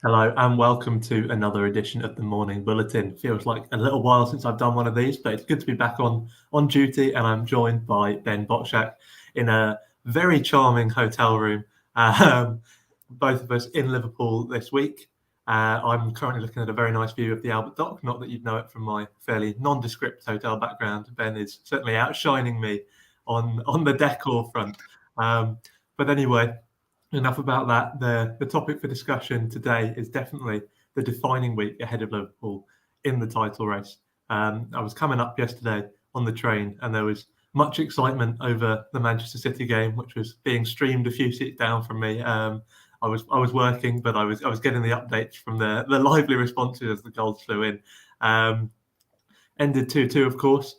Hello and welcome to another edition of the Morning Bulletin. Feels like a little while since I've done one of these, but it's good to be back on duty. And I'm joined by Ben Bocsak in a very charming hotel room. Um, both of us in Liverpool this week. I'm currently looking at a very nice view of the Albert Dock. Not that you'd know it from my fairly nondescript hotel background. Ben is certainly outshining me on the decor front. Um, but anyway, enough about that. The topic for discussion today is definitely the defining week ahead of Liverpool in the title race. I was coming up yesterday on the train, and there was much excitement over the Manchester City game, which was being streamed a few seats down from me. I was working, but I was getting the updates from the lively responses as the goals flew in. Ended 2-2, of course.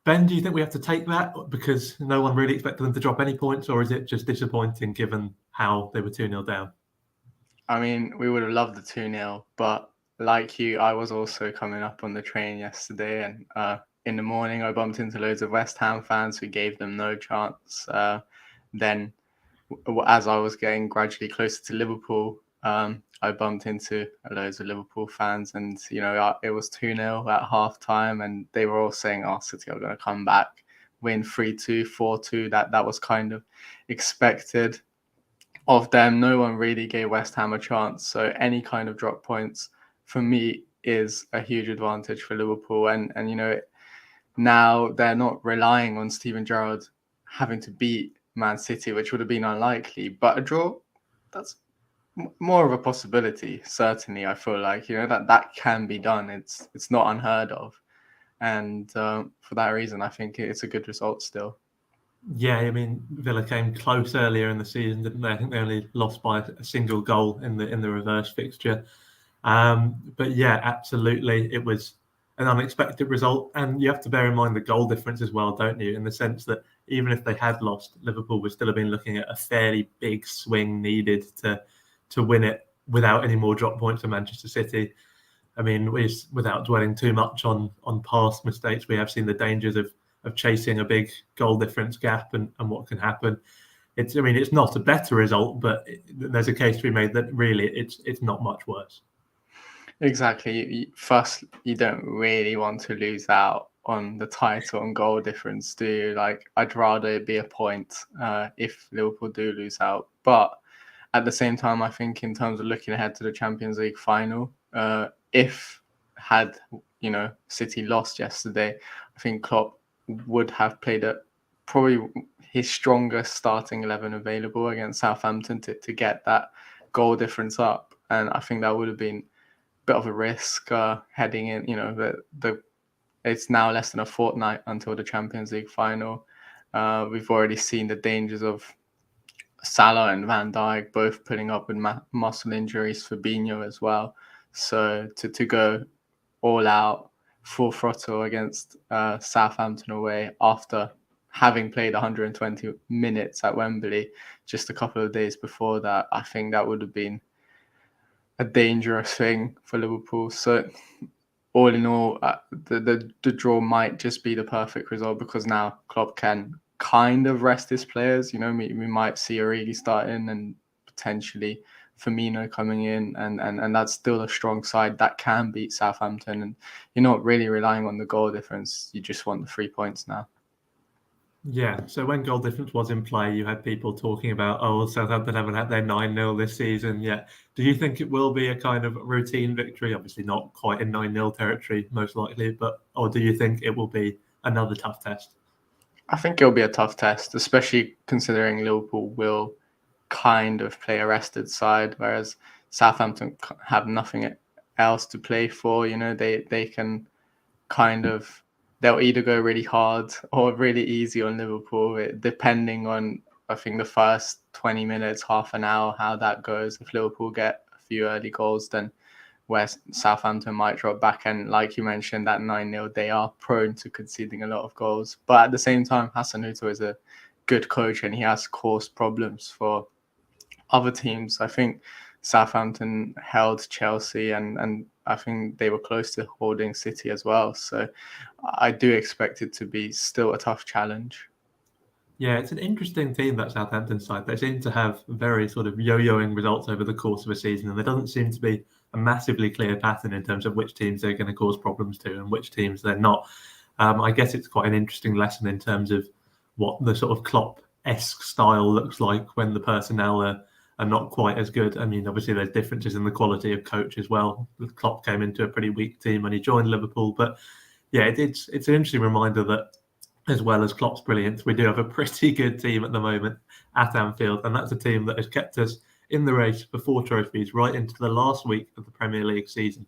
Ben, do you think we have to take that because no one really expected them to drop any points, or is it just disappointing given how they were 2-0 down? I mean, we would have loved the 2-0, but like you, I was also coming up on the train yesterday, and in the morning I bumped into loads of West Ham fans who gave them no chance. Then, as I was getting gradually closer to Liverpool, I bumped into loads of Liverpool fans, and it was 2-0 at half time, and they were all saying, "Oh, City are going to come back, win 3-2, 4-2." That was kind of expected of them. No one really gave West Ham a chance. So any kind of drop points for me is a huge advantage for Liverpool. And now they're not relying on Steven Gerrard having to beat Man City, which would have been unlikely. But a draw, that's more of a possibility. Certainly, I feel like that can be done. It's not unheard of. And for that reason, I think it's a good result still. Yeah, I mean Villa came close earlier in the season, didn't they? I think they only lost by a single goal in the reverse fixture. But yeah, absolutely, it was an unexpected result, and you have to bear in mind the goal difference as well, don't you? In the sense that even if they had lost, Liverpool would still have been looking at a fairly big swing needed to win it without any more drop points for Manchester City. I mean, without dwelling too much on past mistakes, we have seen the dangers of chasing a big goal difference gap and what can happen. It's not a better result, but there's a case to be made that really it's not much worse. Exactly. First, you don't really want to lose out on the title and goal difference, do you? Like, I'd rather it be a point if Liverpool do lose out. But at the same time, I think in terms of looking ahead to the Champions League final, if had City lost yesterday, I think Klopp would have played probably his strongest starting 11 available against Southampton to get that goal difference up, and I think that would have been bit of a risk heading in. It's now less than a fortnight until the Champions League final. We've already seen the dangers of Salah and Van Dijk both putting up with muscle injuries, Fabinho as well. So to go all out, full throttle against Southampton away after having played 120 minutes at Wembley just a couple of days before that, I think that would have been a dangerous thing for Liverpool. So all in all, the draw might just be the perfect result because now Klopp can kind of rest his players. We might see Origi starting and potentially Firmino coming in, and that's still a strong side that can beat Southampton. And you're not really relying on the goal difference. You just want the 3 points now. Yeah, so when goal difference was in play, you had people talking about, oh, Southampton haven't had their 9-0 this season yet. Do you think it will be a kind of routine victory? Obviously not quite in 9-0 territory, most likely, or do you think it will be another tough test? I think it'll be a tough test, especially considering Liverpool will kind of play a rested side, whereas Southampton have nothing else to play for. They can kind of, they'll either go really hard or really easy on Liverpool, depending on, I think, the first 20 minutes, half an hour, how that goes. If Liverpool get a few early goals, then where Southampton might drop back. And like you mentioned, that 9-0, they are prone to conceding a lot of goals. But at the same time, Hasenhuttl is a good coach and he has caused problems for other teams. I think Southampton held Chelsea and I think they were close to holding City as well. So I do expect it to be still a tough challenge. Yeah, it's an interesting team, that Southampton side. They seem to have very sort of yo-yoing results over the course of a season, and there doesn't seem to be a massively clear pattern in terms of which teams they're going to cause problems to and which teams they're not. I guess it's quite an interesting lesson in terms of what the sort of Klopp-esque style looks like when the personnel are not quite as good. I mean, obviously there's differences in the quality of coach as well. Klopp came into a pretty weak team when he joined Liverpool, but yeah, it's an interesting reminder that as well as Klopp's brilliance, we do have a pretty good team at the moment at Anfield, and that's a team that has kept us in the race for 4 trophies right into the last week of the Premier League season.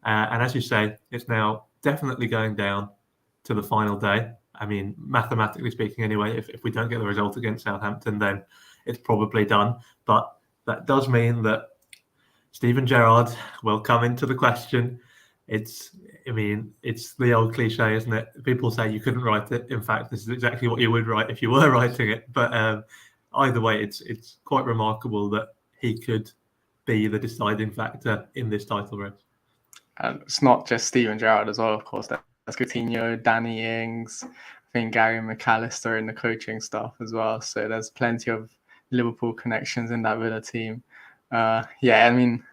And as you say, it's now definitely going down to the final day. I mean, mathematically speaking, anyway, if we don't get the result against Southampton, then it's probably done. But that does mean that Steven Gerrard will come into the question. I mean, it's the old cliche, isn't it? People say you couldn't write it. In fact, this is exactly what you would write if you were writing it. But either way, it's quite remarkable that he could be the deciding factor in this title race. And it's not just Steven Gerrard as well, of course. That's Coutinho, Danny Ings, I think Gary McAllister in the coaching staff as well. So there's plenty of Liverpool connections in that Villa team. Yeah, I mean,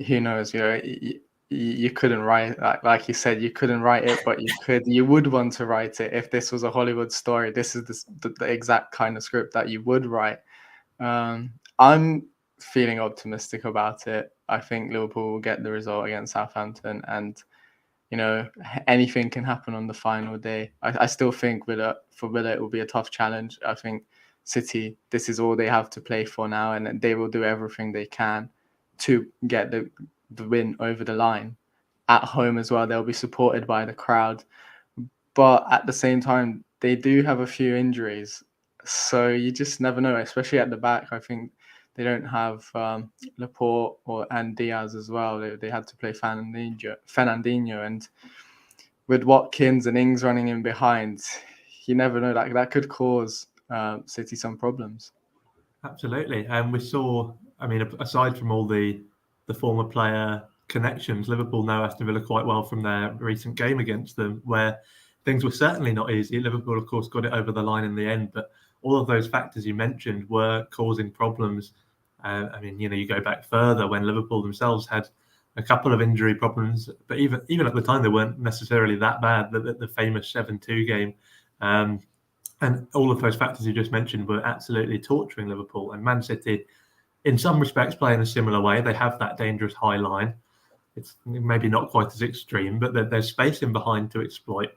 who knows? You couldn't write, like you said, you couldn't write it, but you would want to write it if this was a Hollywood story. This is the exact kind of script that you would write. I'm feeling optimistic about it. I think Liverpool will get the result against Southampton, and anything can happen on the final day. I still think for Villa it will be a tough challenge. I think City, this is all they have to play for now, and they will do everything they can to get the win over the line. At home as well, they'll be supported by the crowd, but at the same time they do have a few injuries, so you just never know, especially at the back. I think they don't have Laporte and Diaz as well. They had to play Fernandinho, and with Watkins and Ings running in behind, you never know, that could cause City some problems. Absolutely. And we saw, I mean, aside from all the former player connections, Liverpool know Aston Villa quite well from their recent game against them, where things were certainly not easy. Liverpool, of course, got it over the line in the end, but all of those factors you mentioned were causing problems. I mean, you go back further when Liverpool themselves had a couple of injury problems, but even at the time they weren't necessarily that bad. The famous 7-2 game, and all of those factors you just mentioned were absolutely torturing Liverpool. And Man City, in some respects, play in a similar way. They have that dangerous high line. It's maybe not quite as extreme, but there's space in behind to exploit.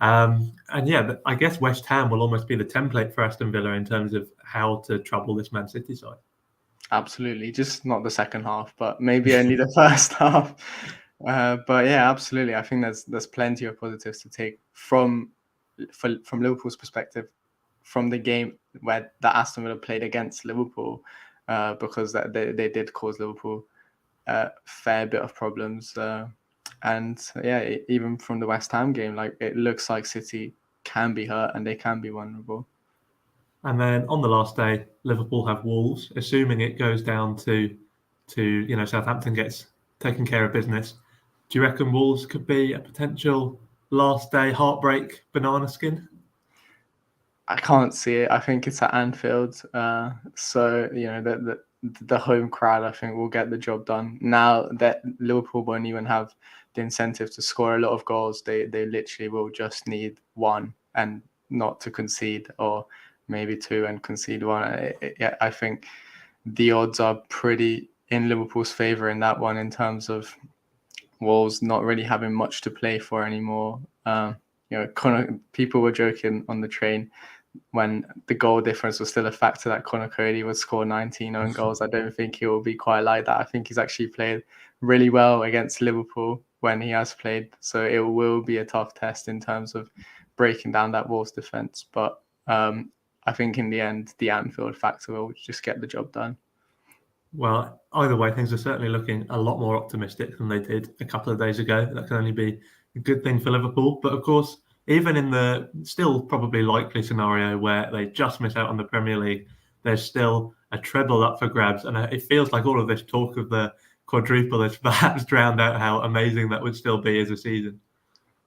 And yeah, I guess West Ham will almost be the template for Aston Villa in terms of how to trouble this Man City side. Absolutely, just not the second half, but maybe only the first half. But yeah, absolutely. I think there's plenty of positives to take from Liverpool's perspective from the game where the Aston Villa played against Liverpool, because they did cause Liverpool a fair bit of problems. And yeah, even from the West Ham game, it looks like City can be hurt and they can be vulnerable. And then on the last day, Liverpool have Wolves, assuming it goes down to Southampton gets taken care of business. Do you reckon Wolves could be a potential last day heartbreak banana skin? I can't see it. I think it's at Anfield, so the home crowd, I think, will get the job done. Now that Liverpool won't even have the incentive to score a lot of goals, they literally will just need one and not to concede, or maybe two and concede one. I think the odds are pretty in Liverpool's favour in that one, in terms of Wolves not really having much to play for anymore. People were joking on the train when the goal difference was still a factor that Conor Cody would score 19 own goals. I don't think he will be quite like that. I think he's actually played really well against Liverpool when he has played. So it will be a tough test in terms of breaking down that Wolves defence. But I think in the end, the Anfield factor will just get the job done. Well, either way, things are certainly looking a lot more optimistic than they did a couple of days ago. That can only be a good thing for Liverpool. But of course, even in the still probably likely scenario where they just miss out on the Premier League, there's still a treble up for grabs. And it feels like all of this talk of the quadruple has perhaps drowned out how amazing that would still be as a season.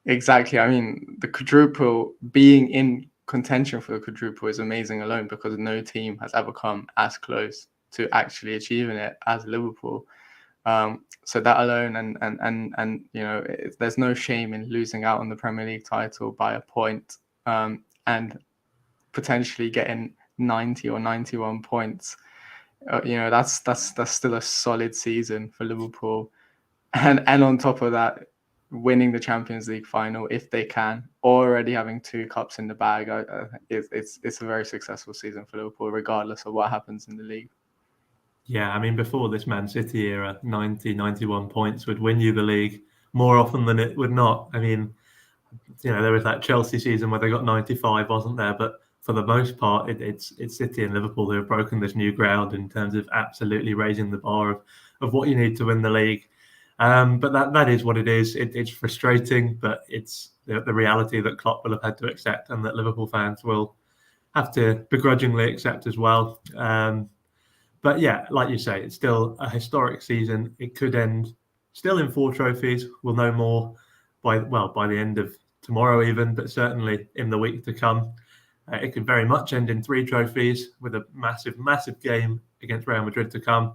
Exactly. I mean, the quadruple being in contention for the quadruple is amazing alone, because no team has ever come as close to actually achieving it as Liverpool. So that alone, and there's no shame in losing out on the Premier League title by a point, and potentially getting 90 or 91 points. That's still a solid season for Liverpool, and on top of that, winning the Champions League final if they can, already having 2 cups in the bag. It's a very successful season for Liverpool, regardless of what happens in the league. Yeah, I mean, before this Man City era, 90, 91 points would win you the league more often than it would not. I mean, there was that Chelsea season where they got 95, wasn't there? But for the most part, it's City and Liverpool who have broken this new ground in terms of absolutely raising the bar of what you need to win the league. But that is what it is. It's frustrating, but it's the reality that Klopp will have had to accept, and that Liverpool fans will have to begrudgingly accept as well. But yeah, like you say, it's still a historic season. It could end still in 4 trophies. We'll know more by the end of tomorrow even, but certainly in the week to come. It could very much end in 3 trophies with a massive, massive game against Real Madrid to come.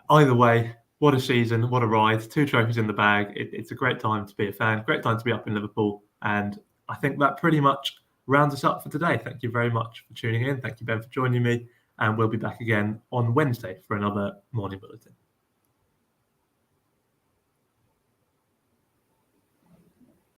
Either way, what a season, what a ride. 2 trophies in the bag. It's a great time to be a fan, great time to be up in Liverpool. And I think that pretty much rounds us up for today. Thank you very much for tuning in. Thank you, Ben, for joining me. And we'll be back again on Wednesday for another Morning Bulletin.